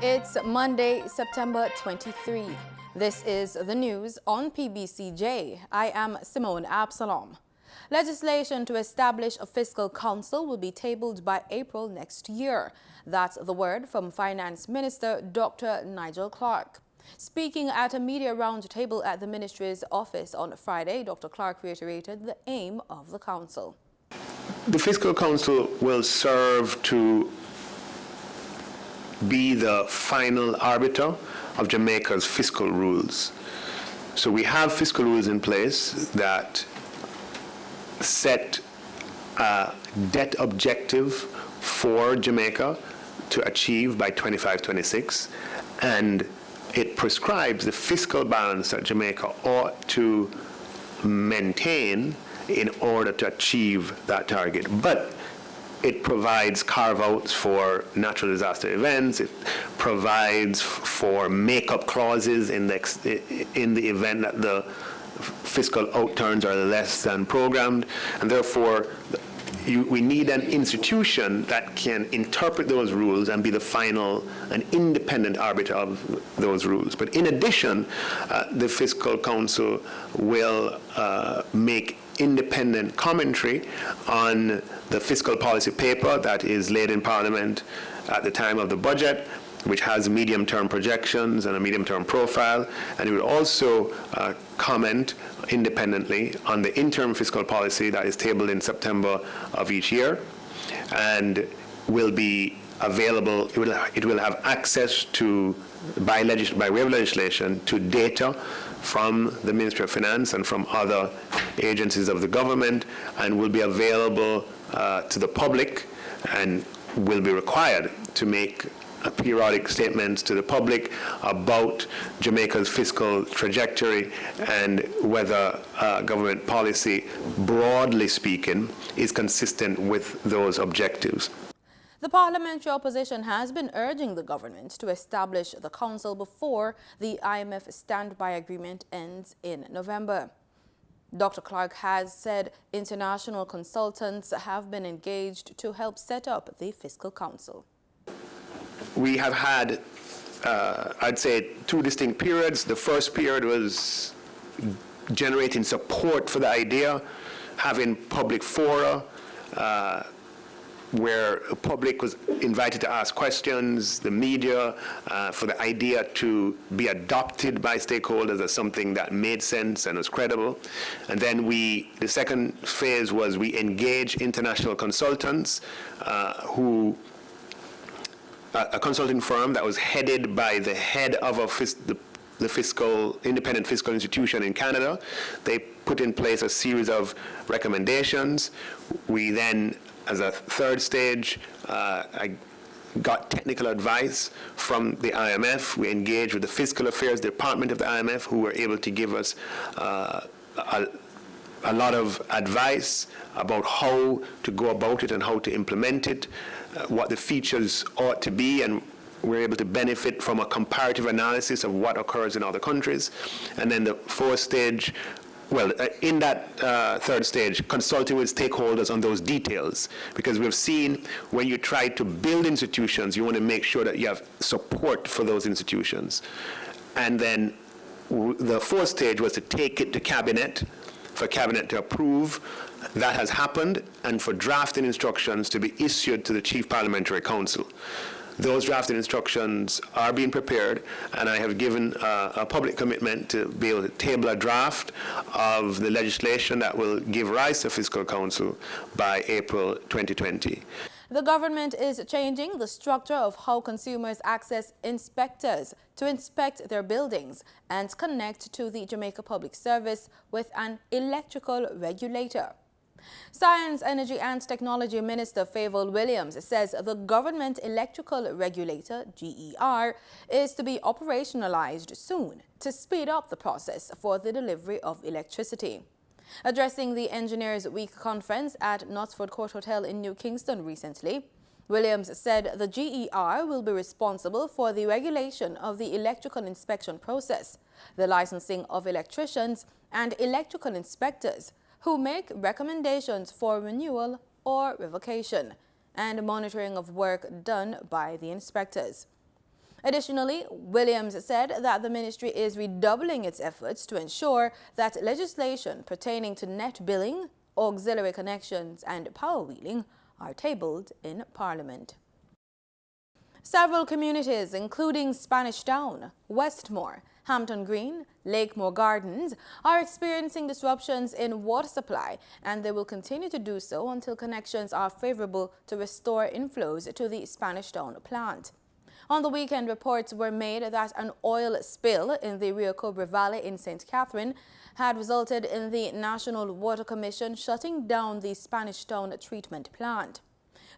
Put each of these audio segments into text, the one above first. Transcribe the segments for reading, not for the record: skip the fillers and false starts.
It's Monday, September 23. This is the news on PBCJ. I am Simone Absalom. Legislation to establish a fiscal council will be tabled by April next year. That's the word from Finance Minister Dr. Nigel Clarke. Speaking at a media roundtable at the ministry's office on Friday, Dr. Clarke reiterated the aim of the council. The Fiscal Council will serve to be the final arbiter of Jamaica's fiscal rules. So we have fiscal rules in place that set a debt objective for Jamaica to achieve by 25-26, and it prescribes the fiscal balance that Jamaica ought to maintain in order to achieve that target. But it provides carve-outs for natural disaster events. It provides for make-up clauses in the event that the fiscal outturns are less than programmed, and therefore we need an institution that can interpret those rules and be the final and independent arbiter of those rules. But in addition, the Fiscal Council will make independent commentary on the fiscal policy paper that is laid in Parliament at the time of the budget, which has medium-term projections and a medium-term profile, and it will also comment independently on the interim fiscal policy that is tabled in September of each year, and will be available. It will have access to, by way of legislation, to data from the Ministry of Finance and from other agencies of the government, and will be available to the public, and will be required to make periodic statements to the public about Jamaica's fiscal trajectory and whether government policy, broadly speaking, is consistent with those objectives. The parliamentary opposition has been urging the government to establish the council before the IMF standby agreement ends in November. Dr. Clarke has said international consultants have been engaged to help set up the Fiscal Council. We have had, I'd say, two distinct periods. The first period was generating support for the idea, having public fora, where the public was invited to ask questions, the media, for the idea to be adopted by stakeholders as something that made sense and was credible. And then the second phase was we engaged international consultants a consulting firm that was headed by the head of the independent fiscal institution in Canada. They put in place a series of recommendations. We then, as a third stage, I got technical advice from the IMF. We engaged with the Fiscal Affairs Department of the IMF, who were able to give us a lot of advice about how to go about it and how to implement it, what the features ought to be, and we're able to benefit from a comparative analysis of what occurs in other countries. And then the fourth stage, in that third stage, consulting with stakeholders on those details, because we've seen when you try to build institutions, you want to make sure that you have support for those institutions. And then the fourth stage was to take it to Cabinet, for Cabinet to approve. That has happened, and for drafting instructions to be issued to the Chief Parliamentary Council. Those drafting instructions are being prepared, and I have given a public commitment to be able to table a draft of the legislation that will give rise to Fiscal Council by April 2020. The government is changing the structure of how consumers access inspectors to inspect their buildings and connect to the Jamaica Public Service with an electrical regulator. Science, Energy and Technology Minister Brianna Williams says the Government Electrical Regulator, GER, is to be operationalized soon to speed up the process for the delivery of electricity. Addressing the Engineers Week conference at Knutsford Court Hotel in New Kingston recently, Williams said the GER will be responsible for the regulation of the electrical inspection process, the licensing of electricians and electrical inspectors who make recommendations for renewal or revocation, and monitoring of work done by the inspectors. Additionally, Williams said that the ministry is redoubling its efforts to ensure that legislation pertaining to net billing, auxiliary connections and power wheeling are tabled in Parliament. Several communities, including Spanish Town, Westmore, Hampton Green, Lakemore Gardens, are experiencing disruptions in water supply, and they will continue to do so until connections are favorable to restore inflows to the Spanish Town plant. On the weekend, reports were made that an oil spill in the Rio Cobre Valley in St. Catherine had resulted in the National Water Commission shutting down the Spanish Town treatment plant.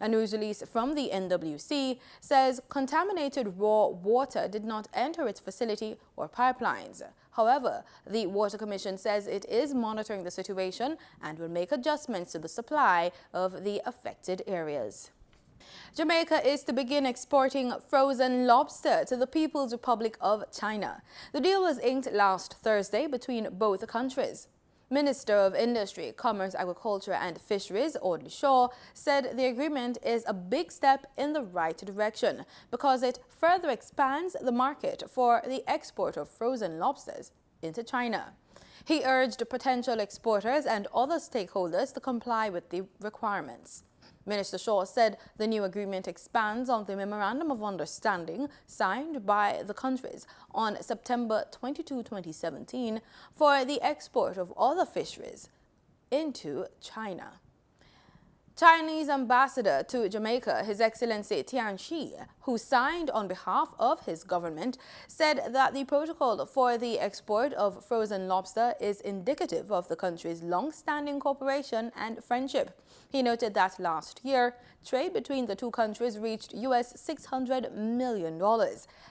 A news release from the NWC says contaminated raw water did not enter its facility or pipelines. However, the Water Commission says it is monitoring the situation and will make adjustments to the supply of the affected areas. Jamaica is to begin exporting frozen lobster to the People's Republic of China. The deal was inked last Thursday between both countries. Minister of Industry, Commerce, Agriculture and Fisheries, Audley Shaw, said the agreement is a big step in the right direction because it further expands the market for the export of frozen lobsters into China. He urged potential exporters and other stakeholders to comply with the requirements. Minister Shaw said the new agreement expands on the Memorandum of Understanding signed by the countries on September 22, 2017 for the export of other fisheries into China. Chinese ambassador to Jamaica, His Excellency Tian Shi, who signed on behalf of his government, said that the protocol for the export of frozen lobster is indicative of the country's long-standing cooperation and friendship. He noted that last year, trade between the two countries reached US $600 million,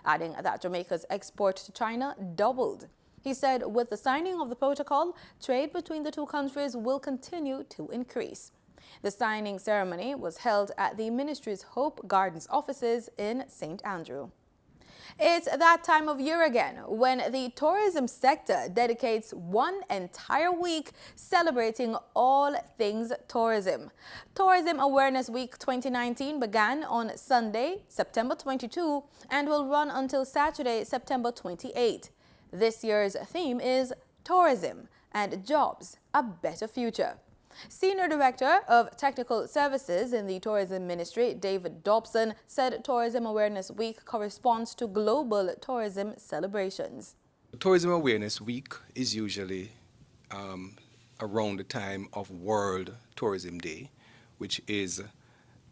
adding that Jamaica's export to China doubled. He said with the signing of the protocol, trade between the two countries will continue to increase. The signing ceremony was held at the ministry's Hope Gardens offices in St. Andrew. It's that time of year again when the tourism sector dedicates one entire week celebrating all things tourism. Tourism Awareness Week 2019 began on Sunday, September 22 and will run until Saturday, September 28. This year's theme is Tourism and Jobs, a Better Future. Senior Director of Technical Services in the Tourism Ministry, David Dobson, said Tourism Awareness Week corresponds to global tourism celebrations. Tourism Awareness Week is usually around the time of World Tourism Day, which is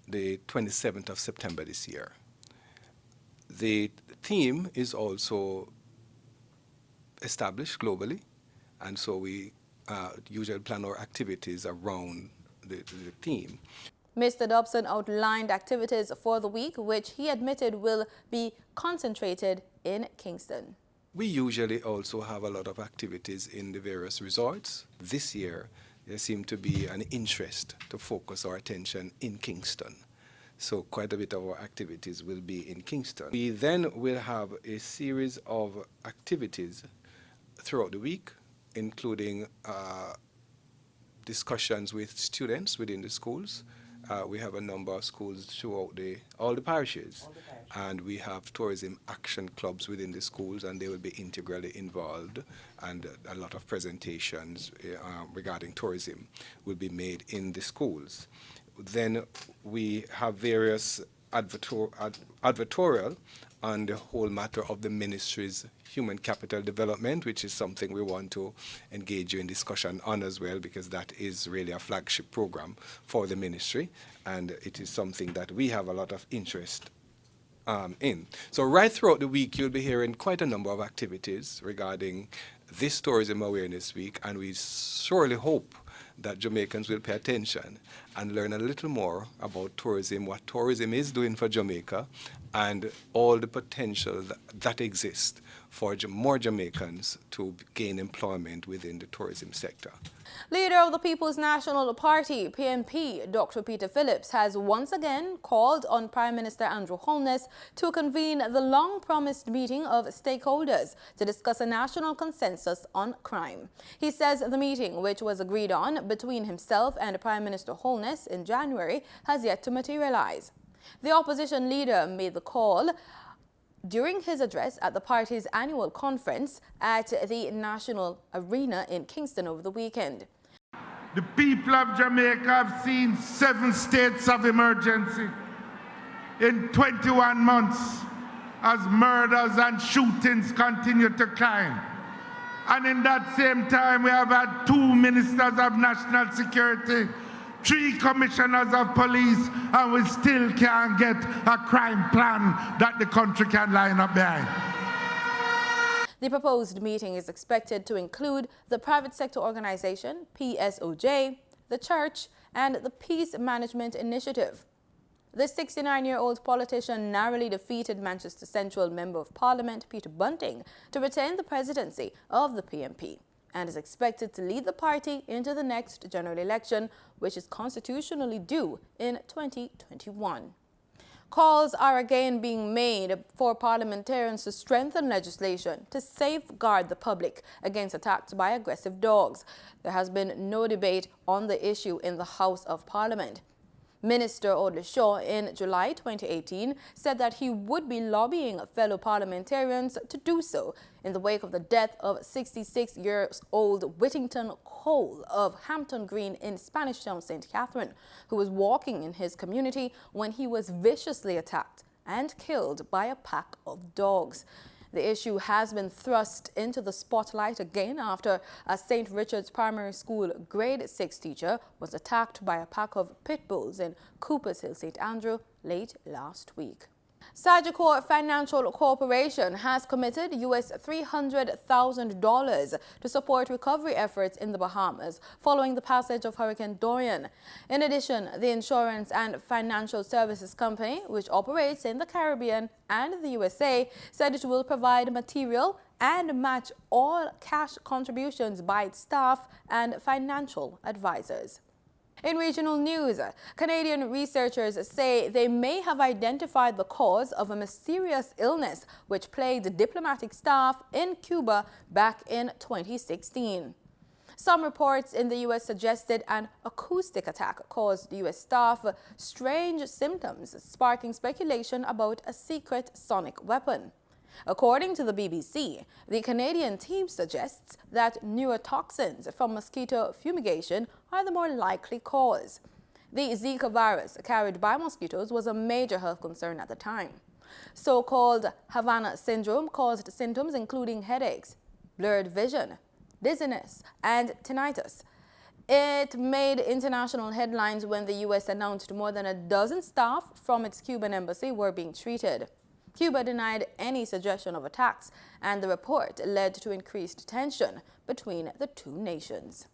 the 27th of September this year. The theme is also established globally, and so we usually plan our activities around the theme. Mr. Dobson outlined activities for the week, which he admitted will be concentrated in Kingston. We usually also have a lot of activities in the various resorts. This year, there seemed to be an interest to focus our attention in Kingston. So quite a bit of our activities will be in Kingston. We then will have a series of activities throughout the week, including discussions with students within the schools. We have a number of schools throughout all the parishes. And we have tourism action clubs within the schools, and they will be integrally involved, and a lot of presentations regarding tourism will be made in the schools. Then we have various advertorial on the whole matter of the ministry's human capital development, which is something we want to engage you in discussion on as well, because that is really a flagship program for the ministry, and it is something that we have a lot of interest in. So right throughout the week, you'll be hearing quite a number of activities regarding this Tourism Awareness Week, and we surely hope that Jamaicans will pay attention and learn a little more about tourism, what tourism is doing for Jamaica, and all the potential that exists for more Jamaicans to gain employment within the tourism sector. Leader of the People's National Party, PNP, Dr. Peter Phillips, has once again called on Prime Minister Andrew Holness to convene the long-promised meeting of stakeholders to discuss a national consensus on crime. He says the meeting, which was agreed on between himself and Prime Minister Holness in January, has yet to materialize. The opposition leader made the call during his address at the party's annual conference at the National Arena in Kingston over the weekend. The people of Jamaica have seen 7 states of emergency in 21 months as murders and shootings continue to climb. And in that same time, we have had 2 ministers of national security, 3 commissioners of police, and we still can't get a crime plan that the country can line up behind. The proposed meeting is expected to include the private sector organization, Pbcj, the church, and the Peace Management Initiative. The 69-year-old politician narrowly defeated Manchester Central Member of Parliament Peter Bunting to retain the presidency of the PMP and is expected to lead the party into the next general election, which is constitutionally due in 2021. Calls are again being made for parliamentarians to strengthen legislation to safeguard the public against attacks by aggressive dogs. There has been no debate on the issue in the House of Parliament. Minister Audley Shaw in July 2018 said that he would be lobbying fellow parliamentarians to do so in the wake of the death of 66-year-old Whittington Cole of Hampton Green in Spanish Town, St. Catherine, who was walking in his community when he was viciously attacked and killed by a pack of dogs. The issue has been thrust into the spotlight again after a St. Richard's Primary School grade 6 teacher was attacked by a pack of pit bulls in Coopers Hill, St. Andrew, late last week. Sagicor Financial Corporation has committed US $300,000 to support recovery efforts in the Bahamas following the passage of Hurricane Dorian. In addition, the insurance and financial services company, which operates in the Caribbean and the USA, said it will provide material and match all cash contributions by its staff and financial advisors. In regional news, Canadian researchers say they may have identified the cause of a mysterious illness which plagued diplomatic staff in Cuba back in 2016. Some reports in the U.S. suggested an acoustic attack caused U.S. staff strange symptoms, sparking speculation about a secret sonic weapon. According to the BBC, the Canadian team suggests that neurotoxins from mosquito fumigation are the more likely cause. The Zika virus carried by mosquitoes was a major health concern at the time. So-called Havana syndrome caused symptoms including headaches, blurred vision, dizziness, and tinnitus. It made international headlines when the U.S. announced more than a dozen staff from its Cuban embassy were being treated. Cuba denied any suggestion of attacks, and the report led to increased tension between the two nations.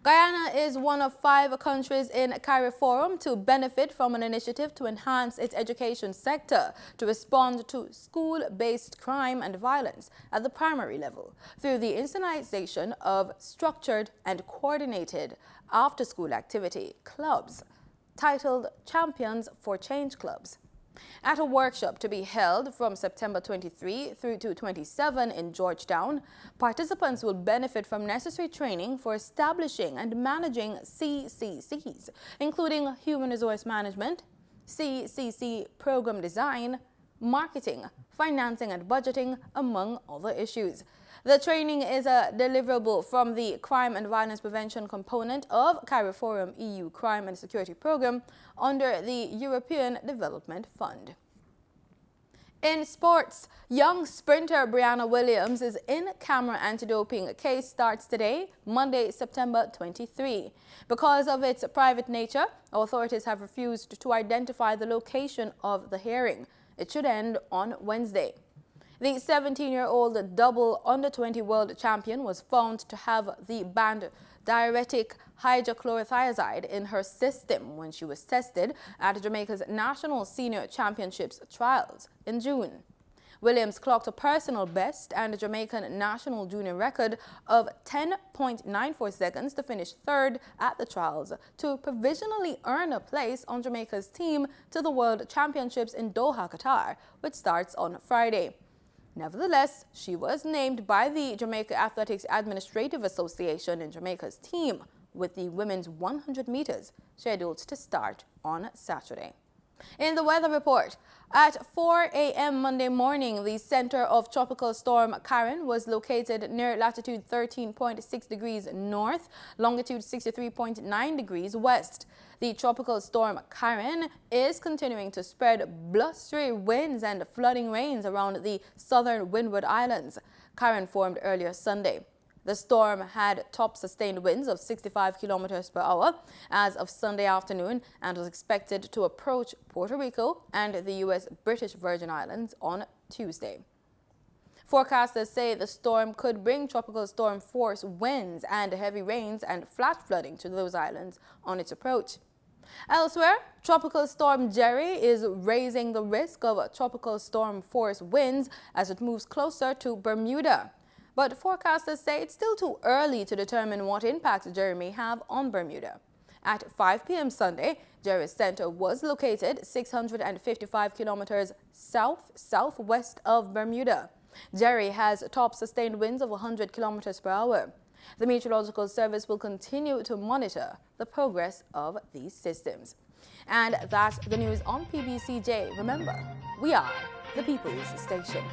Guyana is one of 5 countries in Cariforum to benefit from an initiative to enhance its education sector to respond to school-based crime and violence at the primary level through the institutionalization of structured and coordinated after-school activity clubs titled Champions for Change Clubs. At a workshop to be held from September 23 through to 27 in Georgetown, participants will benefit from necessary training for establishing and managing CCCs, including human resource management, CCC program design, marketing, financing and budgeting, among other issues. The training is a deliverable from the Crime and Violence Prevention component of Cariforum EU Crime and Security Program under the European Development Fund. In sports, young sprinter Brianna Williams' in-camera anti-doping case starts today, Monday, September 23. Because of its private nature, authorities have refused to identify the location of the hearing. It should end on Wednesday. The 17-year-old double under-20 world champion was found to have the banned diuretic hydrochlorothiazide in her system when she was tested at Jamaica's National Senior Championships trials in June. Williams clocked a personal best and a Jamaican national junior record of 10.94 seconds to finish 3rd at the trials to provisionally earn a place on Jamaica's team to the World Championships in Doha, Qatar, which starts on Friday. Nevertheless, she was named by the Jamaica Athletics Administrative Association in Jamaica's team, with the women's 100 meters scheduled to start on Saturday. In the weather report, at 4 a.m. Monday morning, the center of Tropical Storm Karen was located near latitude 13.6 degrees north, longitude 63.9 degrees west. The Tropical Storm Karen is continuing to spread blustery winds and flooding rains around the southern Windward Islands. Karen formed earlier Sunday. The storm had top sustained winds of 65 kilometers per hour as of Sunday afternoon and was expected to approach Puerto Rico and the U.S. British Virgin Islands on Tuesday. Forecasters say the storm could bring tropical storm force winds and heavy rains and flash flooding to those islands on its approach. Elsewhere, Tropical Storm Gerry is raising the risk of tropical storm force winds as it moves closer to Bermuda. But forecasters say it's still too early to determine what impact Gerry may have on Bermuda. At 5 p.m. Sunday, Gerry's center was located 655 kilometers south-southwest of Bermuda. Gerry has top sustained winds of 100 kilometers per hour. The Meteorological Service will continue to monitor the progress of these systems. And that's the news on PBCJ. Remember, we are the People's Station.